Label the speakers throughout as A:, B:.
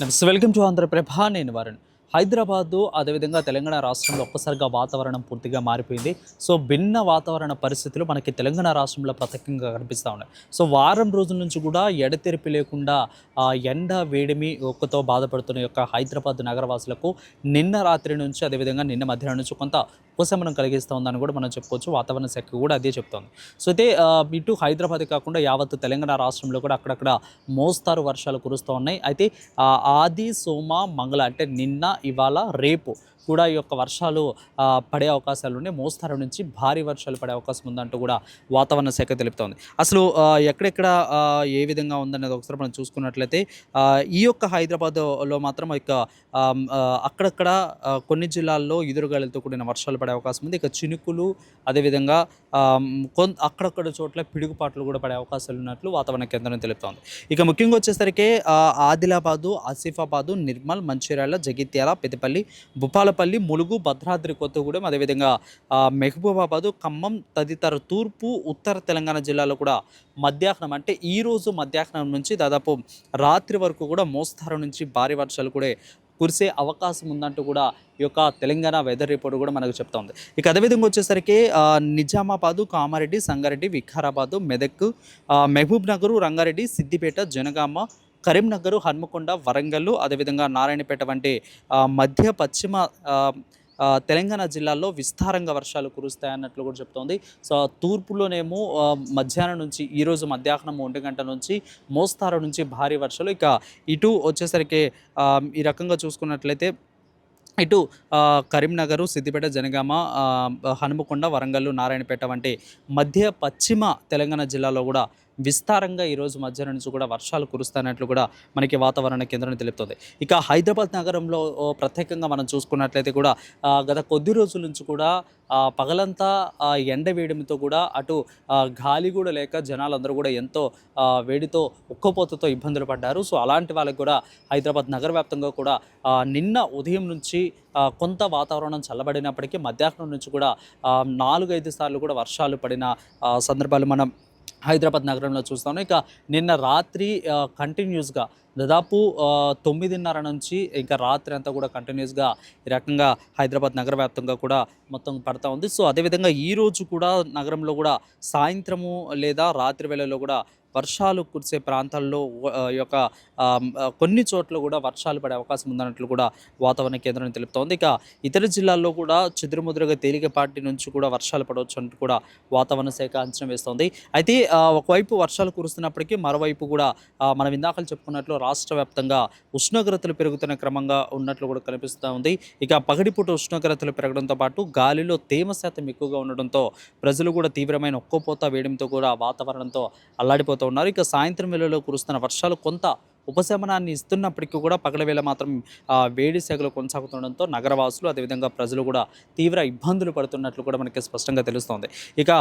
A: నమస్తే, welcome to Andhraprabha. నేను వరుణ్. హైదరాబాదు అదేవిధంగా తెలంగాణ రాష్ట్రంలో ఒక్కసారిగా వాతావరణం పూర్తిగా మారిపోయింది. సో భిన్న వాతావరణ పరిస్థితులు మనకి తెలంగాణ రాష్ట్రంలో ప్రత్యేకంగా కనిపిస్తూ ఉన్నాయి. సో వారం రోజుల నుంచి కూడా ఎడతెరిపి లేకుండా ఎండ వేడిమి ఒక్కతో బాధపడుతున్న యొక్క హైదరాబాద్ నగరవాసులకు నిన్న రాత్రి నుంచి అదేవిధంగా నిన్న మధ్యాహ్నం నుంచి కొంత ఉపశమనం కలిగిస్తూ ఉందని కూడా మనం చెప్పుకోవచ్చు. వాతావరణ శాఖ కూడా అదే చెప్తోంది. సో అయితే ఇటు హైదరాబాద్ కాకుండా యావత్ తెలంగాణ రాష్ట్రంలో కూడా అక్కడక్కడ మోస్తారు వర్షాలు కురుస్తూ ఉన్నాయి. అయితే ఆది, సోమ, మంగళ అంటే నిన్న, ఇవాళ, రేపు కూడా ఈ యొక్క వర్షాలు పడే అవకాశాలు ఉన్నాయి. మోస్తారు నుంచి భారీ వర్షాలు పడే అవకాశం ఉందంటూ కూడా వాతావరణ శాఖ తెలుపుతోంది. అసలు ఎక్కడెక్కడ ఏ విధంగా ఉందనేది ఒకసారి మనం చూసుకున్నట్లయితే ఈ యొక్క హైదరాబాద్లో మాత్రం ఇక అక్కడక్కడ కొన్ని జిల్లాల్లో ఎదురుగాలులతో కూడిన వర్షాలు పడే అవకాశం ఉంది. ఇక చినుకులు అదేవిధంగా అక్కడక్కడ చోట్ల పిడుగుపాట్లు కూడా పడే అవకాశాలు ఉన్నట్లు వాతావరణ కేంద్రం తెలుపుతోంది. ఇక ముఖ్యంగా వచ్చేసరికి ఆదిలాబాదు, ఆసిఫాబాదు, నిర్మల్, మంచిర్యాల, జగిత్యాల, పెద్దపల్లి, భూపాలపల్లి, ములుగు, భద్రాద్రి కొత్తగూడెం, అదేవిధంగా మహబూబాబాదు, ఖమ్మం తదితర తూర్పు, ఉత్తర తెలంగాణ జిల్లాలో కూడా మధ్యాహ్నం అంటే ఈరోజు మధ్యాహ్నం నుంచి దాదాపు రాత్రి వరకు కూడా మోస్తారు నుంచి భారీ వర్షాలు కూడా కురిసే అవకాశం ఉందంటూ కూడా ఈ యొక్క తెలంగాణ వెదర్ రిపోర్ట్ కూడా మనకు చెప్తోంది. ఇక అదేవిధంగా వచ్చేసరికి నిజామాబాదు, కామారెడ్డి, సంగారెడ్డి, వికారాబాదు, మెదక్, మహబూబ్ నగరు, రంగారెడ్డి, సిద్దిపేట, జనగామ, కరీంనగర్, హన్మకొండ, వరంగల్, అదేవిధంగా నారాయణపేట వంటి మధ్య పశ్చిమ తెలంగాణ జిల్లాల్లో విస్తారంగా వర్షాలు కురుస్తాయన్నట్లు కూడా చెప్తోంది. సో తూర్పులోనేమో మధ్యాహ్నం నుంచి ఈరోజు మధ్యాహ్నం 1 గంట నుంచి మోస్తారు నుంచి భారీ వర్షాలు. ఇక ఇటు వచ్చేసరికి ఈ రకంగా చూసుకున్నట్లయితే ఇటు కరీంనగరు, సిద్దిపేట, జనగామ, హనుమకొండ, వరంగల్, నారాయణపేట వంటి మధ్య పశ్చిమ తెలంగాణ జిల్లాలో కూడా విస్తారంగా ఈరోజు మధ్యాహ్నం నుంచి కూడా వర్షాలు కురుస్తున్నట్లు కూడా మనకి వాతావరణ కేంద్రం తెలుపుతుంది. ఇక హైదరాబాద్ నగరంలో ప్రత్యేకంగా మనం చూసుకున్నట్లయితే కూడా గత కొద్ది రోజుల నుంచి కూడా పగలంతా ఎండ వేయడంతో కూడా అటు గాలి కూడా లేక జనాలందరూ కూడా ఎంతో వేడితో ఉక్కపోతతో ఇబ్బందులు పడ్డారు. సో అలాంటి వాళ్ళకి కూడా హైదరాబాద్ నగర వ్యాప్తంగా కూడా నిన్న ఉదయం నుంచి కొంత వాతావరణం చల్లబడినప్పటికీ మధ్యాహ్నం నుంచి కూడా 4-5 సార్లు కూడా వర్షాలు పడిన సందర్భాలు మనం హైదరాబాద్ నగరంలో చూస్తాను. ఇక నిన్న రాత్రి కంటిన్యూస్గా దాదాపు 9:30 నుంచి ఇంకా రాత్రి అంతా కూడా కంటిన్యూస్గా ఈ రకంగా హైదరాబాద్ నగర వ్యాప్తంగా కూడా మొత్తం పడతా ఉంది. సో అదేవిధంగా ఈరోజు కూడా నగరంలో కూడా సాయంత్రము లేదా రాత్రి వేళల్లో కూడా వర్షాలు కురిసే ప్రాంతాల్లో ఈ యొక్క కొన్ని చోట్ల కూడా వర్షాలు పడే అవకాశం ఉందన్నట్లు కూడా వాతావరణ కేంద్రం తెలుపుతోంది. ఇక ఇతర జిల్లాల్లో కూడా చెదురుముదురుగా తేలికపాటి నుంచి కూడా వర్షాలు పడవచ్చు అంటూ కూడా వాతావరణ శాఖ అంచనా వేస్తోంది. అయితే ఒకవైపు వర్షాలు కురుస్తున్నప్పటికీ మరోవైపు కూడా మనం ఇందాకలు చెప్పుకున్నట్లు రాష్ట్ర వ్యాప్తంగా ఉష్ణోగ్రతలు పెరుగుతున్న క్రమంగా ఉన్నట్లు కూడా కనిపిస్తూ ఉంది. ఇక పగటిపూట ఉష్ణోగ్రతలు పెరగడంతో పాటు గాలిలో తేమ శాతం ఎక్కువగా ఉండడంతో ప్రజలు కూడా తీవ్రమైన ఒక్కపోత వేయడంతో కూడా వాతావరణంతో అల్లాడిపోతున్నారు. ఇక సాయంత్రం వేళలో కురుస్తున్న వర్షాలు కొంత ఉపశమనాన్ని ఇస్తున్నప్పటికీ కూడా పగల వేళ మాత్రం వేడి సెగలు కొనసాగుతుండడంతో నగరవాసులు అదేవిధంగా ప్రజలు కూడా తీవ్ర ఇబ్బందులు పడుతున్నట్లు కూడా మనకి స్పష్టంగా తెలుస్తోంది. ఇక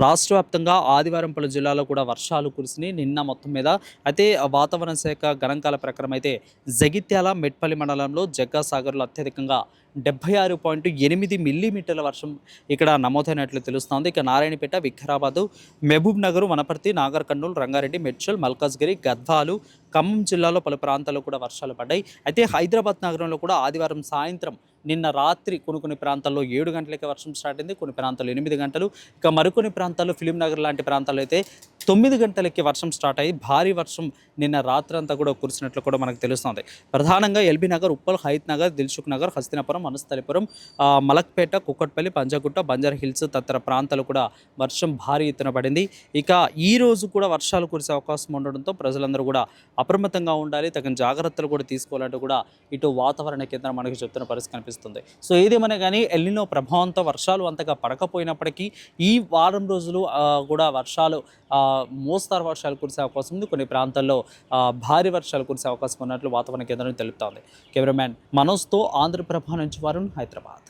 A: రాష్ట్ర వ్యాప్తంగా ఆదివారం పలు జిల్లాలో కూడా వర్షాలు కురిసినాయి నిన్న మొత్తం మీద. అయితే వాతావరణ శాఖ గణాంకాల ప్రకారం అయితే జగిత్యాల, మెట్పల్లి మండలంలో జగ్గాసాగర్లో అత్యధికంగా 76.8 మిల్లీమీటర్ల వర్షం ఇక్కడ నమోదైనట్లు తెలుస్తోంది. ఇక నారాయణపేట, వికారాబాదు, మహబూబ్ నగర్, వనపర్తి, నాగర్ కర్నూలు, రంగారెడ్డి, మెడ్చల్, మల్కాజ్గిరి, గద్వాలు, ఖమ్మం జిల్లాలో పలు ప్రాంతాల్లో కూడా వర్షాలు పడ్డాయి. అయితే హైదరాబాద్ నగరంలో కూడా ఆదివారం సాయంత్రం నిన్న రాత్రి కొన్ని ప్రాంతాల్లో 7 గంటలకే వర్షం స్టార్ట్ అయింది, కొన్ని ప్రాంతాల్లో 8 గంటలు, ఇక మరికొన్ని ప్రాంతాల్లో ఫిలిం నగర్ లాంటి ప్రాంతాల్లో అయితే 9 గంటలకి వర్షం స్టార్ట్ అయ్యి భారీ వర్షం నిన్న రాత్రి అంతా కూడా కురిసినట్లు కూడా మనకు తెలుస్తుంది. ప్రధానంగా ఎల్బీ నగర్, ఉప్పల్, హైత్ నగర్, దిల్సుఖ్ నగర్, హస్తినాపురం, వనస్థలిపురం, మలక్పేట, కుక్కట్పల్లి, పంజాగుట్ట, బంజారా హిల్స్ తదితర ప్రాంతాలు కూడా వర్షం భారీ ఎత్తున పడింది. ఇక ఈ రోజు కూడా వర్షాలు కురిసే అవకాశం ఉండడంతో ప్రజలందరూ కూడా అప్రమత్తంగా ఉండాలి, తగిన జాగ్రత్తలు కూడా తీసుకోవాలంటూ కూడా ఇటు వాతావరణ కేంద్రం మనకి చెప్తున్న పరిస్థితి కనిపిస్తుంది. సో ఏదేమైనా కానీ ఎల్నినో ప్రభావంతో వర్షాలు అంతగా పడకపోయినప్పటికీ ఈ వారం రోజులు కూడా వర్షాలు మోస్తారు వర్షాలు కురిసే అవకాశం ఉంది. కొన్ని ప్రాంతాల్లో భారీ వర్షాలు కురిసే అవకాశం ఉన్నట్లు వాతావరణ కేంద్రం తెలుపుతోంది. కెమెరామ్యాన్ మనోజ్తో ఆంధ్రప్రభ నుంచి వరుణ్, హైదరాబాద్.